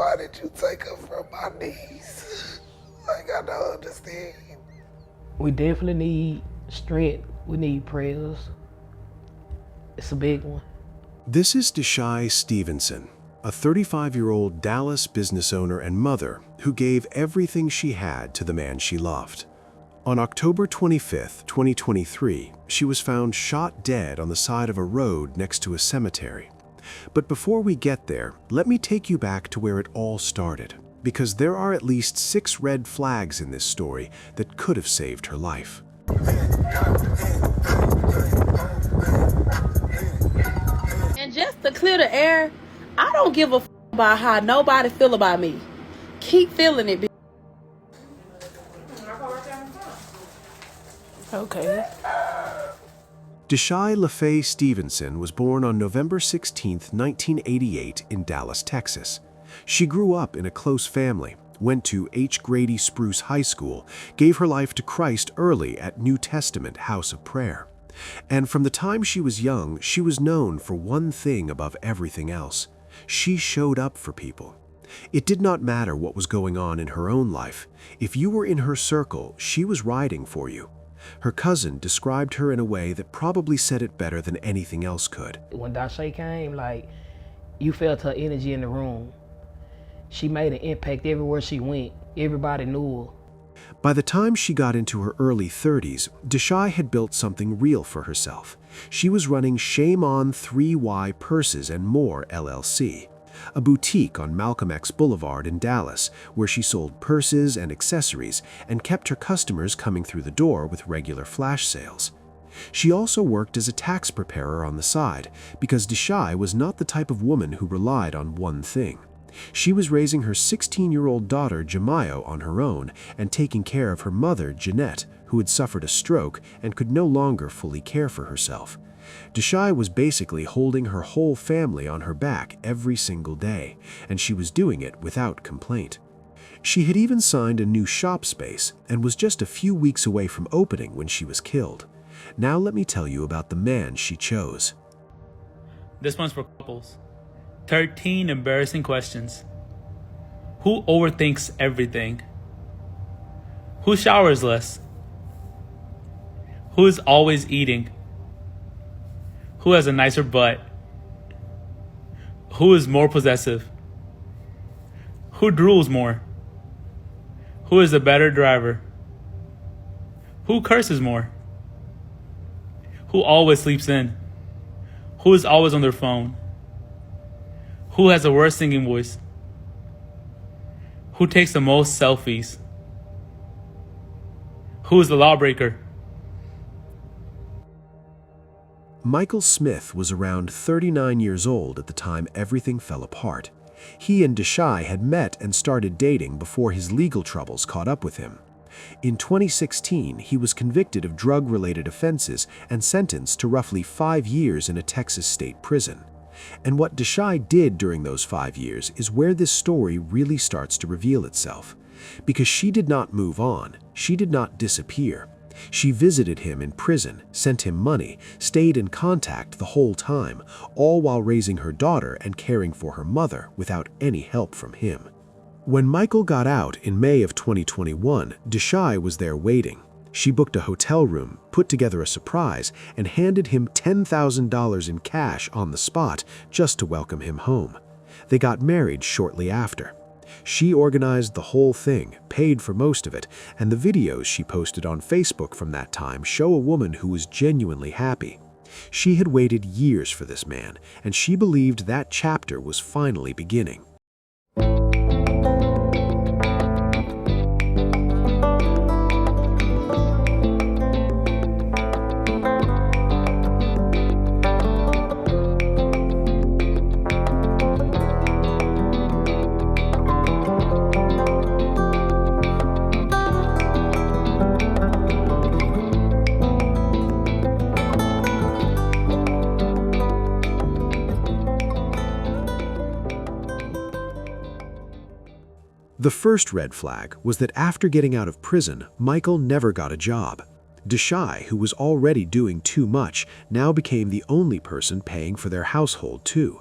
why did you take her from my niece? Like, I don't understand. We definitely need strength. We need prayers. It's a big one. This is Deshai Stevenson, a 35-year-old Dallas business owner and mother who gave everything she had to the man she loved. On October 25, 2023, she was found shot dead on the side of a road next to a cemetery. But before we get there, let me take you back to where it all started, because there are at least 6 red flags in this story that could have saved her life. And just to clear the air, I don't give a f about how nobody feel about me. Keep feeling it. Okay. Deshai LaFaye Stevenson was born on November 16, 1988 in Dallas, Texas. She grew up in a close family, went to H. Grady Spruce High School, gave her life to Christ early at New Testament House of Prayer. And from the time she was young, she was known for one thing above everything else. She showed up for people. It did not matter what was going on in her own life. If you were in her circle, she was riding for you. Her cousin described her in a way that probably said it better than anything else could. When Deshai came, like, you felt her energy in the room. She made an impact everywhere she went. Everybody knew her. By the time she got into her early 30s, Deshai had built something real for herself. She was running Shame On 3Y Purses and More LLC, a boutique on Malcolm X Boulevard in Dallas, where she sold purses and accessories and kept her customers coming through the door with regular flash sales. She also worked as a tax preparer on the side, because Deshai was not the type of woman who relied on one thing. She was raising her 16-year-old daughter, Jemiah, on her own and taking care of her mother, Jeanette, who had suffered a stroke and could no longer fully care for herself. Deshai was basically holding her whole family on her back every single day, and she was doing it without complaint. She had even signed a new shop space and was just a few weeks away from opening when she was killed. Now let me tell you about the man she chose. This one's for couples. 13 embarrassing questions. Who overthinks everything? Who showers less? Who is always eating? Who has a nicer butt? Who is more possessive? Who drools more? Who is a better driver? Who curses more? Who always sleeps in? Who is always on their phone? Who has the worst singing voice? Who takes the most selfies? Who is the lawbreaker? Michael Smith was around 39 years old at the time everything fell apart. He and Deshai had met and started dating before his legal troubles caught up with him. In 2016, he was convicted of drug-related offenses and sentenced to roughly 5 years in a Texas state prison. And what Deshai did during those 5 years is where this story really starts to reveal itself. Because she did not move on, she did not disappear. She visited him in prison, sent him money, stayed in contact the whole time, all while raising her daughter and caring for her mother without any help from him. When Michael got out in May of 2021, Deshai was there waiting. She booked a hotel room, put together a surprise, and handed him $10,000 in cash on the spot just to welcome him home. They got married shortly after. She organized the whole thing, paid for most of it, and the videos she posted on Facebook from that time show a woman who was genuinely happy. She had waited years for this man, and she believed that chapter was finally beginning. The first red flag was that after getting out of prison, Michael never got a job. Deshai, who was already doing too much, now became the only person paying for their household too.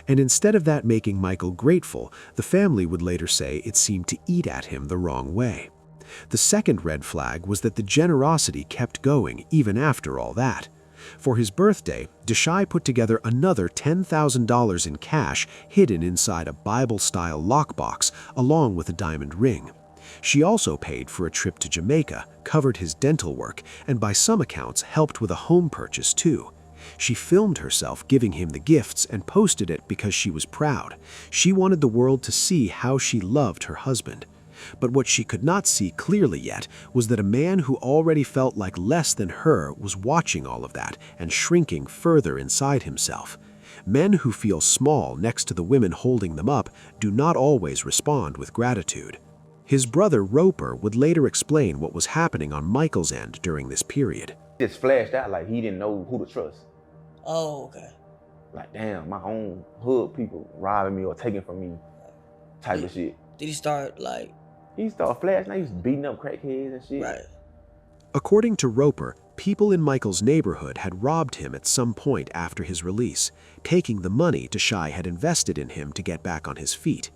And instead of that making Michael grateful, the family would later say it seemed to eat at him the wrong way. The second red flag was that the generosity kept going even after all that. For his birthday, Deshai put together another $10,000 in cash hidden inside a Bible-style lockbox along with a diamond ring. She also paid for a trip to Jamaica, covered his dental work, and by some accounts helped with a home purchase too. She filmed herself giving him the gifts and posted it because she was proud. She wanted the world to see how she loved her husband. But what she could not see clearly yet was that a man who already felt like less than her was watching all of that and shrinking further inside himself. Men who feel small next to the women holding them up do not always respond with gratitude. His brother Roper would later explain what was happening on Michael's end during this period. Just flashed out like he didn't know who to trust. Oh, okay. Like, damn, my own hood people robbing me or taking from me type of shit. Did he start like... He started flashing, he was beating up crackheads and shit. Right. According to Roper, people in Michael's neighborhood had robbed him at some point after his release, taking the money Deshai had invested in him to get back on his feet.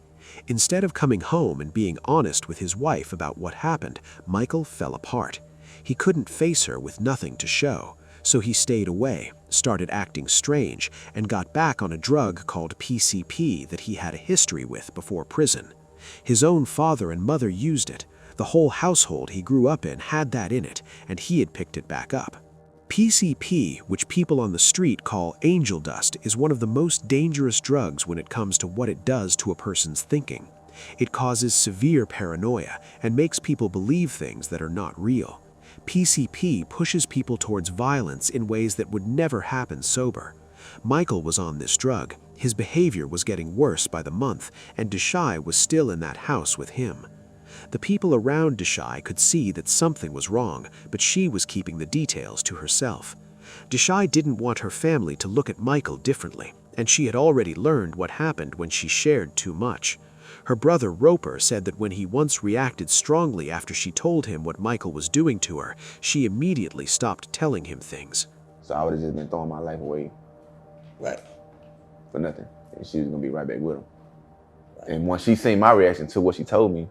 Instead of coming home and being honest with his wife about what happened, Michael fell apart. He couldn't face her with nothing to show, so he stayed away, started acting strange, and got back on a drug called PCP that he had a history with before prison. His own father and mother used it. The whole household he grew up in had that in it, and he had picked it back up. PCP, which people on the street call angel dust, is one of the most dangerous drugs when it comes to what it does to a person's thinking. It causes severe paranoia and makes people believe things that are not real. PCP pushes people towards violence in ways that would never happen sober. Michael was on this drug. His behavior was getting worse by the month, and Deshai was still in that house with him. The people around Deshai could see that something was wrong, but she was keeping the details to herself. Deshai didn't want her family to look at Michael differently, and she had already learned what happened when she shared too much. Her brother Roper said that when he once reacted strongly after she told him what Michael was doing to her, she immediately stopped telling him things. So I would have just been throwing my life away. Right. For nothing. And she was gonna be right back with him. Right. And once she seen my reaction to what she told me,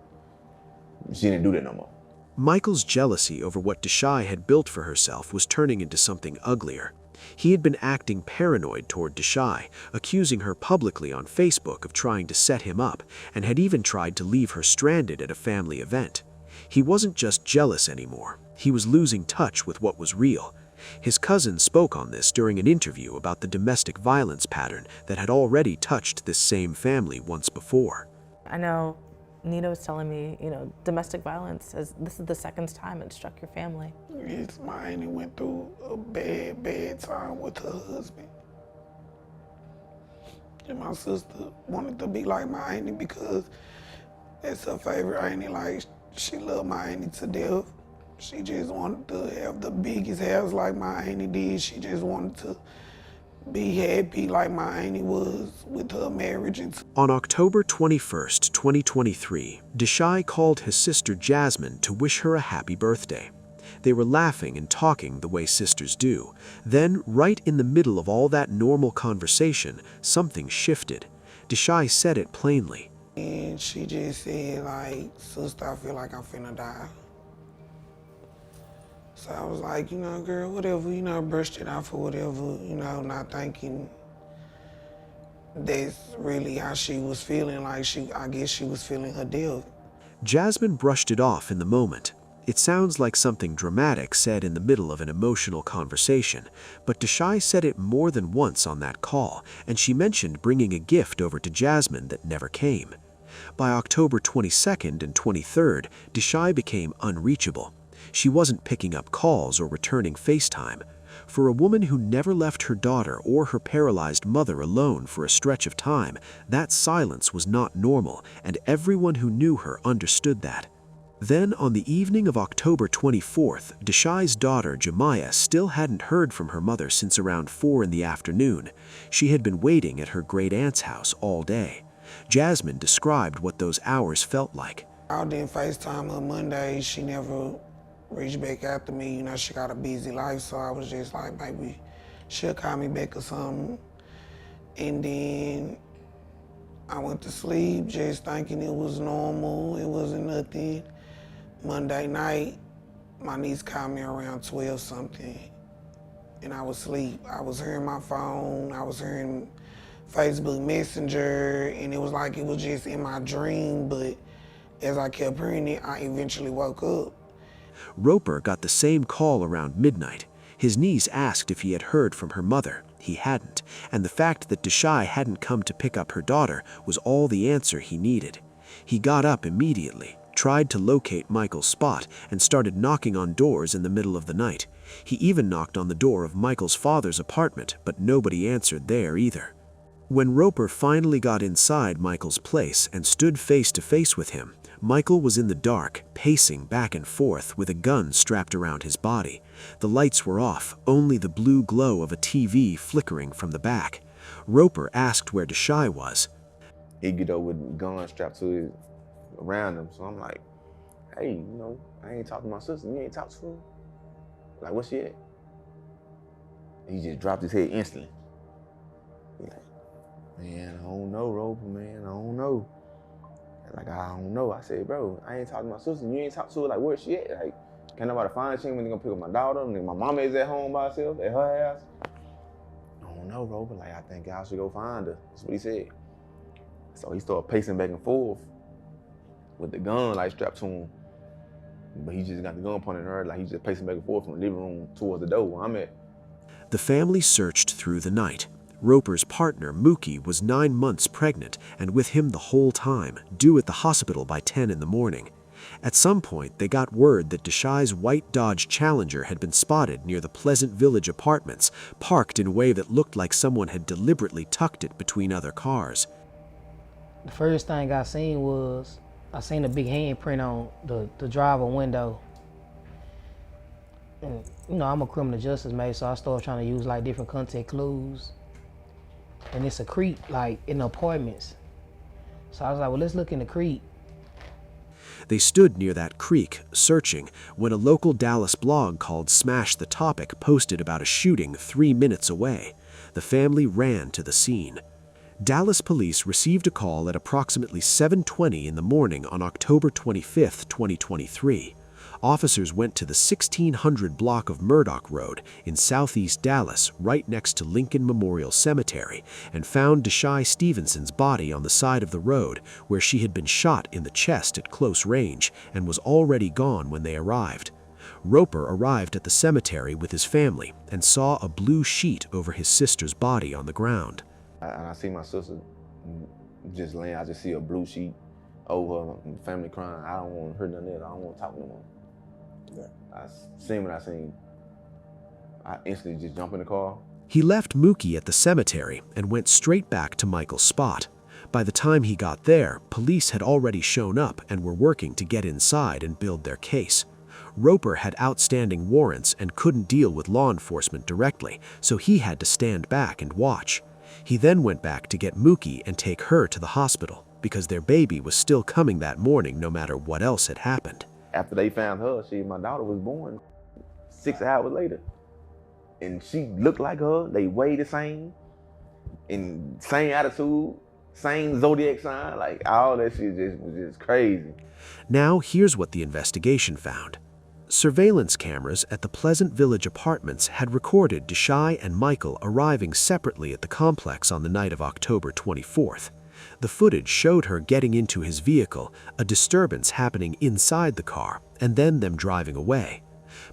she didn't do that no more. Michael's jealousy over what Deshai had built for herself was turning into something uglier. He had been acting paranoid toward Deshai, accusing her publicly on Facebook of trying to set him up, and had even tried to leave her stranded at a family event. He wasn't just jealous anymore. He was losing touch with what was real. His cousin spoke on this during an interview about the domestic violence pattern that had already touched this same family once before. I know Nina was telling me, domestic violence, this is the second time it struck your family. Yes, my auntie went through a bad time with her husband. And my sister wanted to be like my auntie because that's her favorite auntie. Like, she loved my auntie to death. She just wanted to have the biggest house like my auntie did. She just wanted to be happy like my auntie was with her marriage. On October 21st, 2023, Deshai called his sister Jasmine to wish her a happy birthday. They were laughing and talking the way sisters do. Then, right in the middle of all that normal conversation, something shifted. Deshai said it plainly. And she just said, like, sister, I feel like I'm finna die. So I was like, girl, whatever, brushed it off or whatever, not thinking that's really how she was feeling. Like, I guess she was feeling her death. Jasmine brushed it off in the moment. It sounds like something dramatic said in the middle of an emotional conversation, but Deshai said it more than once on that call, and she mentioned bringing a gift over to Jasmine that never came. By October 22nd and 23rd, Deshai became unreachable. She wasn't picking up calls or returning FaceTime. For a woman who never left her daughter or her paralyzed mother alone for a stretch of time, that silence was not normal, and everyone who knew her understood that. Then, on the evening of October 24th, Deshai's daughter, Jemiah, still hadn't heard from her mother since around 4 in the afternoon. She had been waiting at her great-aunt's house all day. Jasmine described what those hours felt like. I didn't FaceTime her Monday. She never reached back after me. She got a busy life, so I was just like, maybe she'll call me back or something. And then I went to sleep just thinking it was normal. It wasn't nothing. Monday night, my niece called me around 12 something, and I was asleep. I was hearing my phone, I was hearing Facebook Messenger, and it was like it was just in my dream, but as I kept hearing it, I eventually woke up. Roper got the same call around midnight. His niece asked if he had heard from her mother. He hadn't, and the fact that Deshai hadn't come to pick up her daughter was all the answer he needed. He got up immediately, tried to locate Michael's spot, and started knocking on doors in the middle of the night. He even knocked on the door of Michael's father's apartment, but nobody answered there either. When Roper finally got inside Michael's place and stood face to face with him, Michael was in the dark, pacing back and forth with a gun strapped around his body. The lights were off, only the blue glow of a TV flickering from the back. Roper asked where Deshai was. He get up with a gun strapped to his around him, so I'm like, hey, I ain't talked to my sister. You ain't talked to her? Like, where she at? He just dropped his head instantly. He like, man, I don't know, Roper, man, I don't know. Like, I don't know. I said, bro, I ain't talked to my sister. You ain't talked to her. Like, where's she at? Like, can't nobody find her. She ain't gonna pick up my daughter. And my mama is at home by herself at her house. I don't know, bro, but like, I think I should go find her. That's what he said. So he started pacing back and forth with the gun, like, strapped to him. But he just got the gun pointed at her. Like, he's just pacing back and forth from the living room towards the door where I'm at. The family searched through the night. Roper's partner, Mookie, was 9 months pregnant and with him the whole time, due at the hospital by 10 in the morning. At some point, they got word that Deshai's white Dodge Challenger had been spotted near the Pleasant Village apartments, parked in a way that looked like someone had deliberately tucked it between other cars. The first thing I seen was, I seen a big handprint on the driver window. And, I'm a criminal justice major, so I started trying to use like different content clues. And it's a creek, like, in the apartments. So I was like, well, let's look in the creek. They stood near that creek, searching, when a local Dallas blog called Smash the Topic posted about a shooting 3 minutes away. The family ran to the scene. Dallas police received a call at approximately 7:20 in the morning on October 25, 2023. Officers went to the 1600 block of Murdoch Road in southeast Dallas, right next to Lincoln Memorial Cemetery, and found Deshai Stevenson's body on the side of the road where she had been shot in the chest at close range and was already gone when they arrived. Roper arrived at the cemetery with his family and saw a blue sheet over his sister's body on the ground. I see my sister just laying. I just see a blue sheet over her, family crying. I don't want to hurt none of that. I don't want to talk no more. I seen what I seen. I instantly just jumped in the car. He left Mookie at the cemetery and went straight back to Michael's spot. By the time he got there, police had already shown up and were working to get inside and build their case. Roper had outstanding warrants and couldn't deal with law enforcement directly, so he had to stand back and watch. He then went back to get Mookie and take her to the hospital, because their baby was still coming that morning no matter what else had happened. After they found her, my daughter was born 6 hours later. And she looked like her, they weighed the same, and same attitude, same zodiac sign, like all that shit was just crazy. Now here's what the investigation found. Surveillance cameras at the Pleasant Village apartments had recorded Deshai and Michael arriving separately at the complex on the night of October 24th. The footage showed her getting into his vehicle, a disturbance happening inside the car, and then them driving away.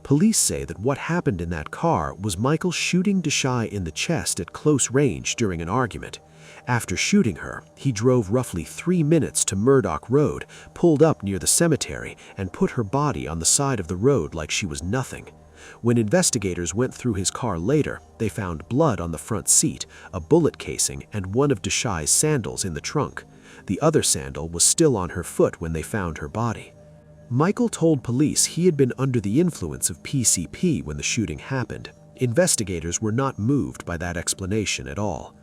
Police say that what happened in that car was Michael shooting Deshai in the chest at close range during an argument. After shooting her, he drove roughly 3 minutes to Murdoch Road, pulled up near the cemetery, and put her body on the side of the road like she was nothing. When investigators went through his car later, they found blood on the front seat, a bullet casing, and one of Deshai's sandals in the trunk. The other sandal was still on her foot when they found her body. Michael told police he had been under the influence of PCP when the shooting happened. Investigators were not moved by that explanation at all.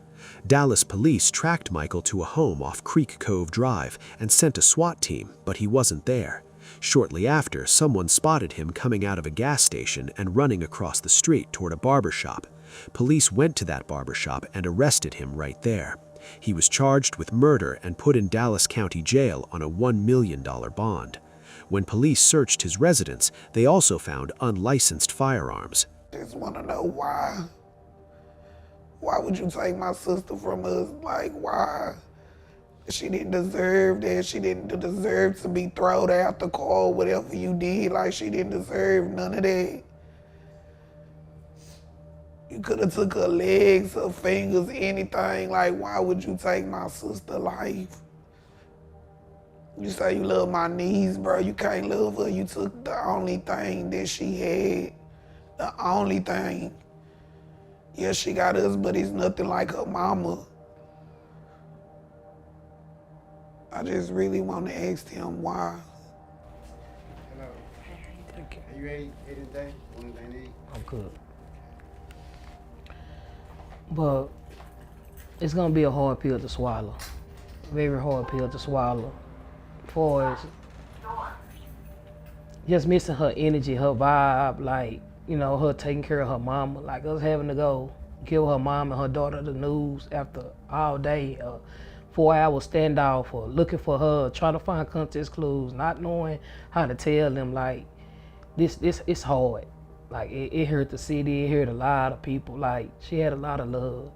Dallas police tracked Michael to a home off Creek Cove Drive and sent a SWAT team, but he wasn't there. Shortly after, someone spotted him coming out of a gas station and running across the street toward a barber shop. Police went to that barbershop and arrested him right there. He was charged with murder and put in Dallas County Jail on a $1 million bond. When police searched his residence, they also found unlicensed firearms. Just want to know why. Why would you take my sister from us? Like, why? She didn't deserve that. She didn't deserve to be thrown out the car, whatever you did. Like, she didn't deserve none of that. You could have took her legs, her fingers, anything. Like, why would you take my sister's life? You say you love my niece, bro. You can't love her. You took the only thing that she had. The only thing. Yes, she got us, but it's nothing like her mama. I just really want to ask him why. Hello. Are you ready today? What do they need? I'm good. But it's gonna be a hard pill to swallow. Very hard pill to swallow. For just missing her energy, her vibe, like, you know, her taking care of her mama, like us having to go give her mom and her daughter the news after all day, 4-hour standoff, or looking for her, trying to find context clues, not knowing how to tell them, like, this it's hard. Like, it hurt the city, it hurt a lot of people. Like, she had a lot of love.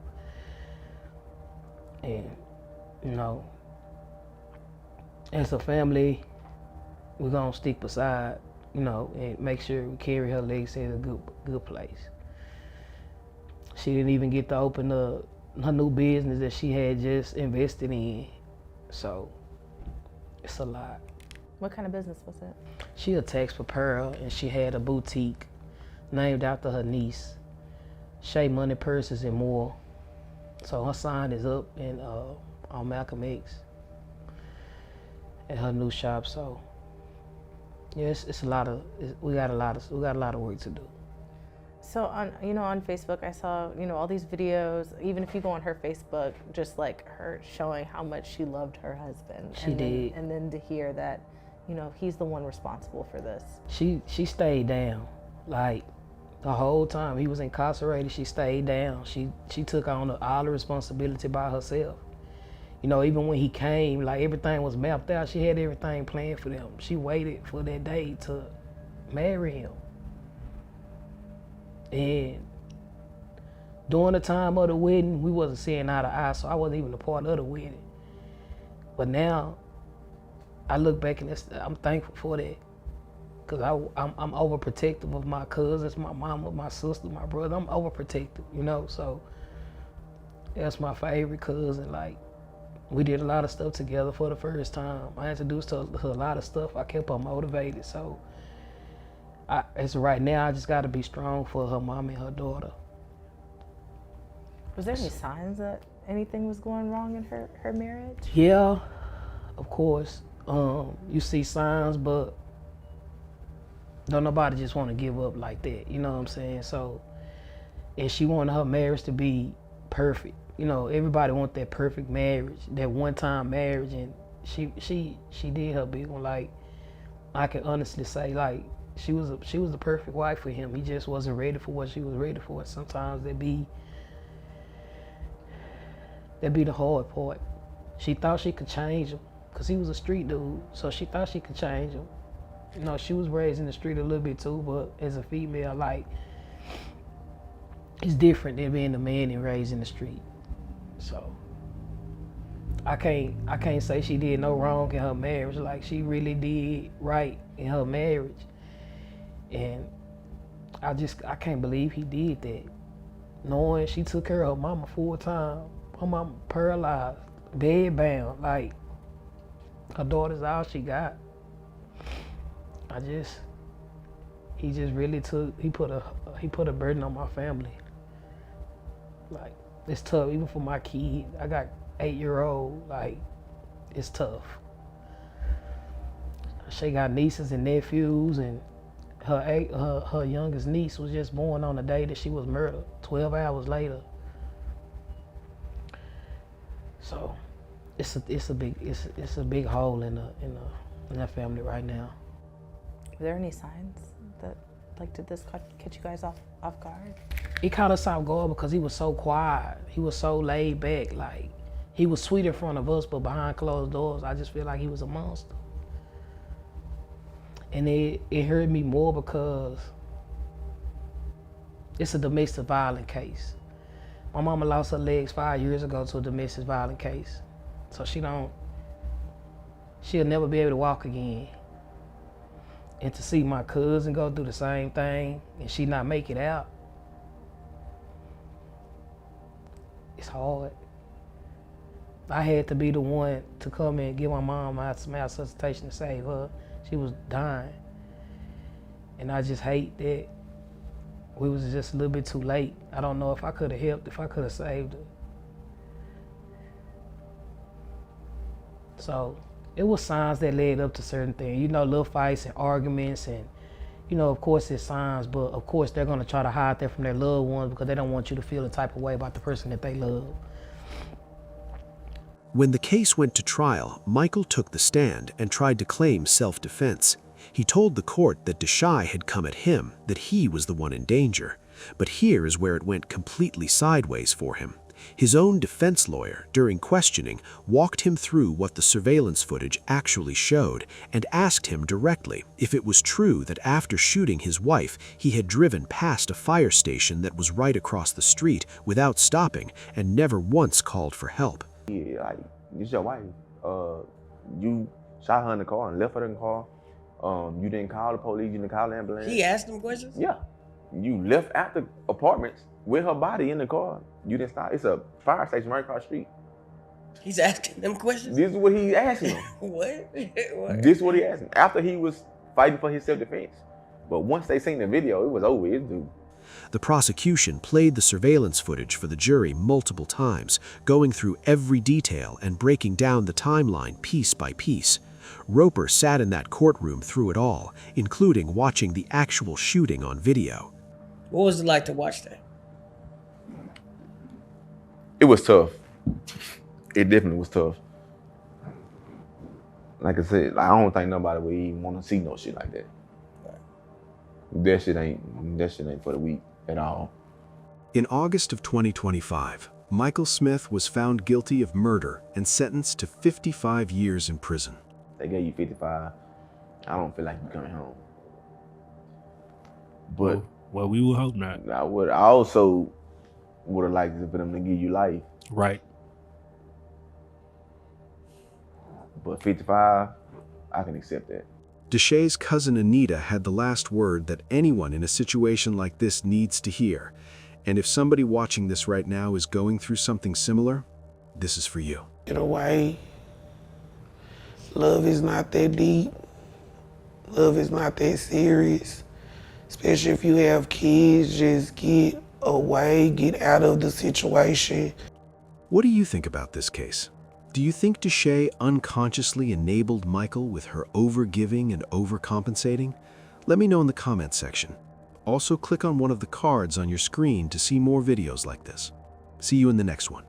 And, you know, as a family, we're gonna stick beside, you know, and make sure we carry her legacy in a good place. She didn't even get to open her new business that she had just invested in. So it's a lot. What kind of business was it? She a tax preparer, and she had a boutique named after her niece, Shea Money Purses and More. So her sign is up in on Malcolm X at her new shop. So yeah, it's a lot of, we got a lot of work to do. So on Facebook, I saw, all these videos. Even if you go on her Facebook, just like her showing how much she loved her husband. She did. And then to hear that, he's the one responsible for this. She stayed down, like the whole time he was incarcerated. She stayed down. She took on all the responsibility by herself. Even when he came, like, everything was mapped out. She had everything planned for them. She waited for that day to marry him. And during the time of the wedding, we wasn't seeing eye to eye, so I wasn't even a part of the wedding. But now, I look back and I'm thankful for that. Cause I'm overprotective of my cousins, my mama, my sister, my brother. I'm overprotective, so that's my favorite cousin. Like, we did a lot of stuff together for the first time. I introduced her to a lot of stuff. I kept her motivated. So as of right now, I just got to be strong for her mom and her daughter. Was there any signs that anything was going wrong in her marriage? Yeah, of course. You see signs, but don't nobody just want to give up like that. You know what I'm saying? So, and she wanted her marriage to be perfect. Everybody want that perfect marriage, that one-time marriage, and she did her big one. Like, I can honestly say, like, she was the perfect wife for him. He just wasn't ready for what she was ready for. Sometimes that'd be the hard part. She thought she could change him, cause he was a street dude. So she thought she could change him. She was raised in the street a little bit too, but as a female, like, it's different than being a man and raised in the street. So I can't say she did no wrong in her marriage. Like, she really did right in her marriage. And I can't believe he did that. Knowing she took care of her mama full time. Her mama paralyzed, bedbound, like, her daughter's all she got. He put a burden on my family. Like, it's tough, even for my kid. I got 8-year-old, like, it's tough. She got nieces and nephews, and her youngest niece was just born on the day that she was murdered, 12 hours later. So it's a big hole in the family right now. Are there any signs that, like, did this catch you guys off guard? He kind of stopped going because he was so quiet. He was so laid back. Like, he was sweet in front of us, but behind closed doors, I just feel like he was a monster. And it hurt me more because it's a domestic violence case. My mama lost her legs 5 years ago to a domestic violence case. So she'll never be able to walk again. And to see my cousin go through the same thing and she not make it out, it's hard. I had to be the one to come and give my mom my resuscitation to save her. She was dying. And I just hate that we was just a little bit too late. I don't know if I could have helped, if I could have saved her. So it was signs that led up to certain things. You know, little fights and arguments and, you know, of course it's signs, but of course they're gonna try to hide that from their loved ones because they don't want you to feel the type of way about the person that they love. When the case went to trial, Michael took the stand and tried to claim self-defense. He told the court that Deshai had come at him, that he was the one in danger. But here is where it went completely sideways for him. His own defense lawyer, during questioning, walked him through what the surveillance footage actually showed and asked him directly if it was true that after shooting his wife, he had driven past a fire station that was right across the street without stopping and never once called for help. Yeah, like, this your wife. You shot her in the car and left her in the car. You didn't call the police, you didn't call the ambulance. He asked them questions? Yeah. You left at the apartments with her body in the car. You didn't stop. It's a fire station right across the street. He's asking them questions? This is what he asking them. What? What? This is what he asked him. After he was fighting for his self-defense. But once they seen the video, it was over. It was. The prosecution played the surveillance footage for the jury multiple times, going through every detail and breaking down the timeline piece by piece. Roper sat in that courtroom through it all, including watching the actual shooting on video. What was it like to watch that? It was tough. It definitely was tough. Like I said, I don't think nobody would even want to see no shit like that. That shit ain't for the weak at all. In August of 2025, Michael Smith was found guilty of murder and sentenced to 55 years in prison. They gave you 55. I don't feel like you coming home. But well, we will hope not. I also would have liked for them to give you life. Right. But 55, I can accept that. Deshai's cousin Anita had the last word that anyone in a situation like this needs to hear. And if somebody watching this right now is going through something similar, this is for you. Get away. Love is not that deep. Love is not that serious. Especially if you have kids, just get away, get out of the situation. What do you think about this case? Do you think Deshai unconsciously enabled Michael with her overgiving and overcompensating? Let me know in the comments section. Also, click on one of the cards on your screen to see more videos like this. See you in the next one.